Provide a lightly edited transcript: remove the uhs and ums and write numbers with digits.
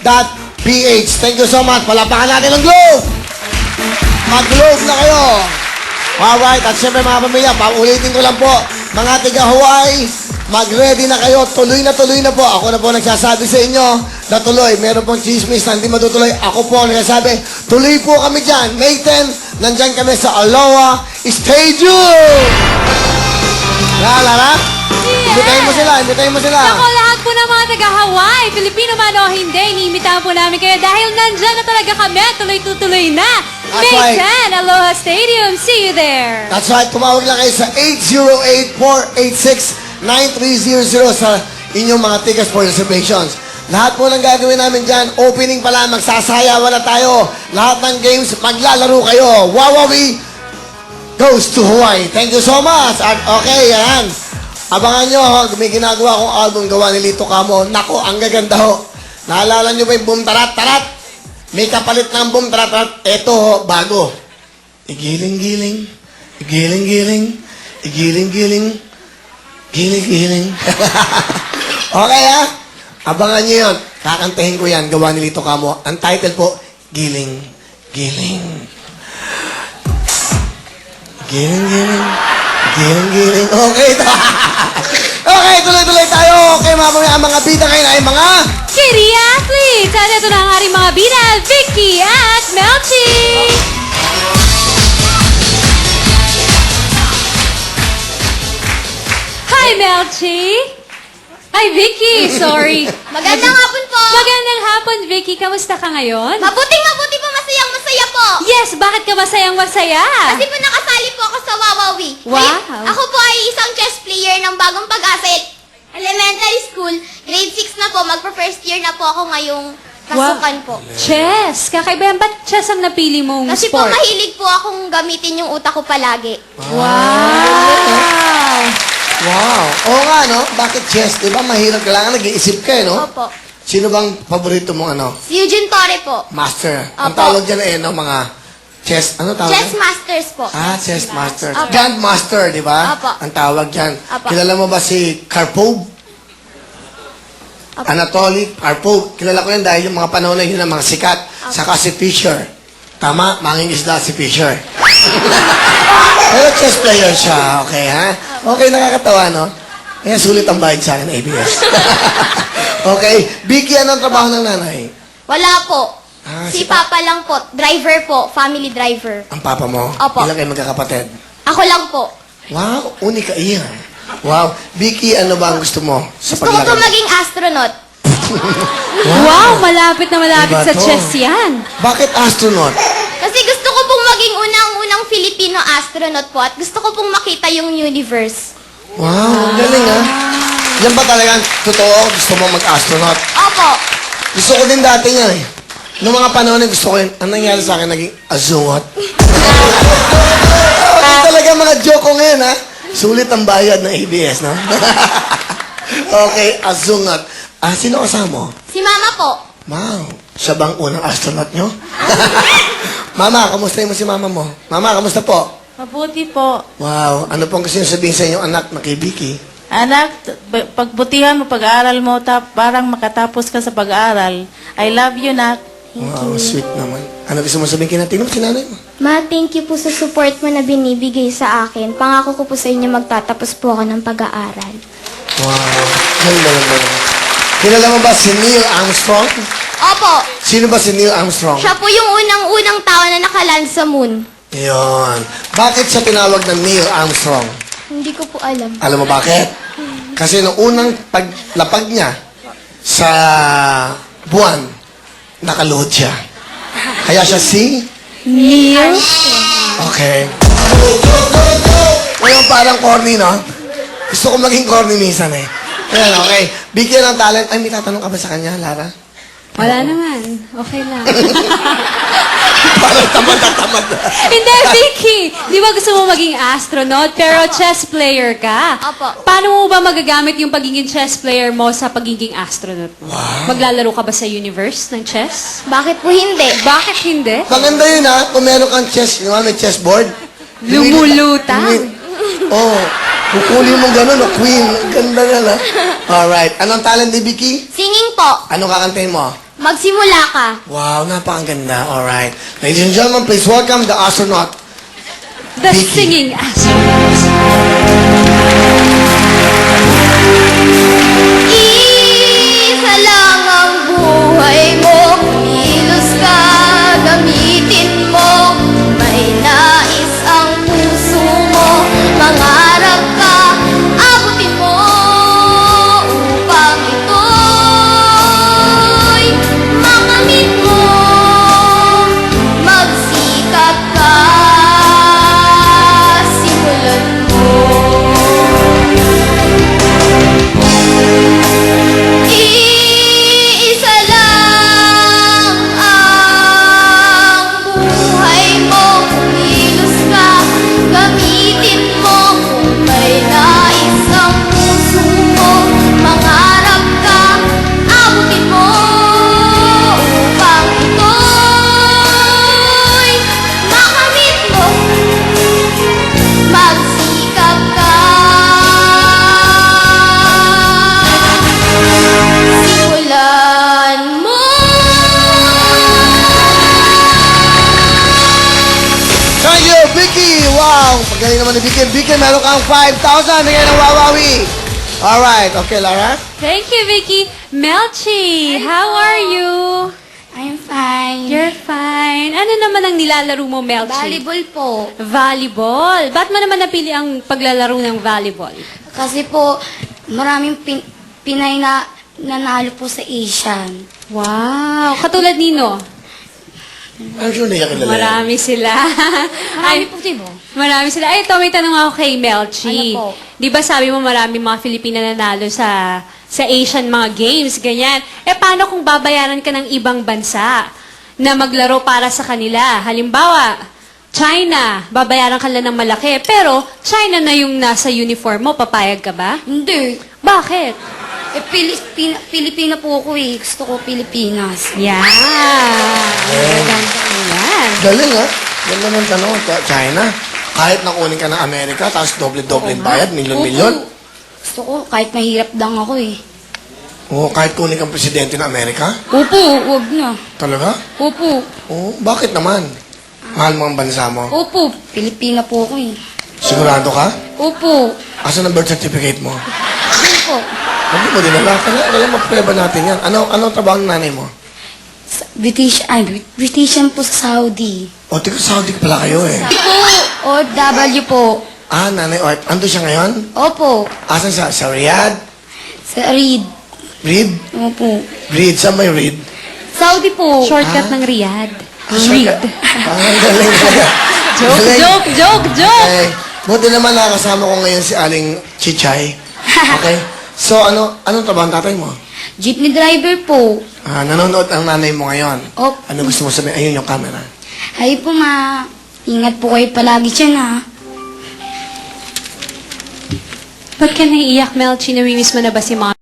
Thank you so much. Palapakan natin ang Globe. Mag-Globe na kayo. Alright, at syempre mga pamilya, paulitin ko lang po, mga tiga Hawaii, mag-ready na kayo. Tuloy na po. Ako na po nagsasabi sa inyo na tuloy. Meron pong chismis na hindi matutuloy. Ako po ang nagsasabi, tuloy po kami dyan. May 10, nandyan kami sa Aloha Stadium. Lara? Imbitahin mo sila. Ako, lahat po ng mga taga-Hawaii, Pilipino man o hindi, inimitahan po namin kayo dahil nandyan na talaga kami at tuloy-tuloy na. That's May right. 10, Aloha Stadium. See you there. That's right. Tumawag lang kayo sa 808-486-9300 sa inyong mga tickets for reservations. Lahat po ng gagawin namin dyan, opening pa lang, magsasayawan na tayo. Lahat ng games, maglalaro kayo. Wawawi goes to Hawaii. Thank you so much. At okay, yan. Abangan nyo, may ginagawa kong album gawa ni Lito Camo. Nako, ang gaganda ho. Naalala nyo ba yung Boom Tarat Tarat? May kapalit ng Boom Tarat Tarat. Ito ho, bago. Igiling-giling, igiling-giling, igiling-giling, giling-giling. Okay ha? Abangan nyo yun. Kakantahin ko yan, gawa ni Lito Camo. Ang title po, Giling, Giling. Giling-giling, giling-giling. Okay ito. Okay, tuloy-tuloy tayo. Okay, mga bida ngayon ay mga... Kitty Athletes! At ito na ang ating mga bida, Vicky at Melchi! Hi, Melchi! Hi, Vicky! Sorry. Magandang hapon po. Magandang hapon, Vicky. Kamusta ka ngayon? Mabuting-mabuti po, masayang-masaya po. Yes, bakit ka masayang-masaya? Kasi po nakasali po ako sa Wawawi. Wow. Ako po ay isang chess player ng Bagong Pag-asa Elementary School. Grade 6 na po. Magpa-first year na po ako ngayong pasukan po. Chess! Kakaiba yan. Ba't chess ang napili mong Kasi po sport? mahilig po akong gamitin yung utak ko palagi. Wow! Wow. Oo nga, no? Bakit chess? Di ba mahirap? Kailangan nag-iisip ka, no? Opo. Sino bang paborito mong ano? Si Eugene Torre po. Master. Ang Opo. tawag dyan eh, no? Mga chess. Ano tawag? Chess Masters po. Chess master. Opo. Grandmaster, di ba? Opo. Ang tawag dyan. Opo. Kilala mo ba si Karpov? Opo. Anatoly Karpov. Kilala ko yan dahil yung mga panahon na yun ang mga sikat. Saka si Fisher. Tama? Manging isda si Fisher. Pero chess player siya. Okay, ha? Okay, nakakatawa, no? Kaya sulit ang bayad sa akin, ABS. Okay. Vicky, anong trabaho ng nanay? Wala po. Si Si Papa lang po. Driver po. Family driver. Ang papa mo? Opo. Ilan kayo magkakapatid? Ako lang po. Wow, unika iyan. Wow. Vicky, ano ba ang gusto mo sa Gusto ko po paglaro? maging astronaut. Wow, malapit na malapit Diba sa to? chess yan. Bakit astronaut? Kasi gusto ko pong maging unang-unang Filipino astronaut po at gusto ko pong makita yung universe. Wow, ang galing ha. Yan ba talagang totoo? Gusto mo mag-astronaut? Opo. Gusto ko din dati yan eh. Noong mga panahon na gusto ko yun, ang nangyari sa akin, naging azungot. Okay talaga mga joke ko ngayon ha. Sulit ang bayad ng ABS, no? Okay, azungot. Sino kasama mo? Si Mama po. Wow, siya bang unang astronaut nyo? Mama, kamusta mo si mama mo? Mama, kamusta po? Mabuti po. Wow, ano pong gusto nyo sabihin sa inyong anak na kay Vicky? Anak, pagbutihan mo pag-aaral mo, parang makatapos ka sa pag-aaral. I love you, Nak. Wow, sweet naman. Ano gusto mo sabihin kay natin? Si nanay mo? Ma, thank you po sa support mo na binibigay sa akin. Pangako ko po sa inyo magtatapos po ako ng pag-aaral. Wow, ganda naman. Kilala mo ba si Neil Armstrong? Opo. Sino ba si Neil Armstrong? Siya po yung unang-unang tao na nakaland sa moon. Yun. Bakit siya tinawag na Neil Armstrong? Hindi ko po alam. Alam mo bakit? Kasi nung unang paglapag niya sa buwan, nakaluhod siya. Kaya siya si... Neil? Okay. Ngayon parang corny, no? Gusto ko maging corny minsan eh. Ayan, okay. Bigyan ng talent. Ay, may tatanong ka ba sa kanya, Lara? Wala naman. Okay lang. Parang tamad na tamad na. Hindi, Vicky! Di ba gusto mo maging astronaut, pero chess player ka? Opo. Paano mo ba magagamit yung pagiging chess player mo sa pagiging astronaut mo? Maglalaro ka ba sa universe ng chess? Bakit po hindi? Bakit hindi? Maganda yun, ha? Kung meron kang chess, yung may chessboard. Lumulutang. Oh, kukulin mo gano'n, queen. Ganda na, ha? Alright. Anong talent ni Vicky? Singing po. Anong kakantahin mo? Magsimula ka. Wow, napakaganda. Alright. Ladies and gentlemen, please welcome the astronaut. The Vicky. singing astronaut. Isa lang ang buhay mo, kilos ka, gamitin mo. May nais ang puso mo, mangarap ka, abutin mo. Upang ito'y makamit mo, magsikap ka, simulan mo. Iisa lang ang buhay mo, kumilos ka, gamitin mo. Kung may nais ang puso mo, mangarap ka, abutin mo. Upang ito'y makamit mo, magsikap ka, simulan mo. Thank you, Vicky! Wow! Pagaling naman ni Vicky. Vicky, meron kang 5,000 na ng Wawawi. Alright. Okay, Lara? Thank you, Vicky. Melchi, how are you? I'm fine. You're fine. Ano naman ang nilalaro mo, Melchi? Volleyball po. Volleyball. Ba't mo naman napili ang paglalaro ng volleyball? Kasi po, maraming Pinay na nanalo po sa Asian. Wow. Katulad nino? I'm sure na kilala yan. Marami sila. Ay, po, di ba? marami sila. Ay, ito, may tanong ako kay Melchi. Ano po? Di ba sabi mo marami mga Filipina nanalo sa Asian mga games, ganyan. Eh, paano kung babayaran ka ng ibang bansa na maglaro para sa kanila? Halimbawa, China, babayaran ka lang ng malaki, pero China na yung nasa uniform mo, papayag ka ba? Hindi. Bakit? Eh, Pilipina po ako eh. Gusto ko Pilipinas. Yan. Maganda yan. Galing, ha? Ganda ng tanong. China. Kahit nakunin ka ng Amerika, tapos doble-doble bayad, milyon-milyon. Opo. Gusto ko, kahit mahirap lang ako eh. Oo, kahit kunin kang presidente ng Amerika? Opo, wag na. Talaga? Opo. Oo, bakit naman? Mahal mo ang bansa mo. Opo, Pilipina po ako eh. Sigurado ka? Opo. Asan ang birth certificate mo? Opo. Hindi mo dinala. Kailangan mappreba natin yan. Ano trabaho ng nanay mo? Britishan po sa Saudi. O, tika Saudi ka pala kayo eh. Po, OFW po. Ah, nanay, ando siya ngayon? Opo. Asan siya? Sa Riyadh? Sa Reed. Reed? Opo. Reed? Saan may Reed? Saudi po. Shortcut ng Riyadh. Reed. Ang galing talaga. Joke, Galing. joke, joke! Okay. Buti naman nakasama ko ngayon si Aling Chichay. Okay? So, anong trabaho ng tatay mo? Jeepney driver po. Nanonood ang nanay mo ngayon. Opo. Ano gusto mo sabihin? Ayun yung camera. Ay po ma. Ingat po kayo palagi dyan ha. Ba't ka naiiyak, Melchi? Namimiss mo na ba si Mom?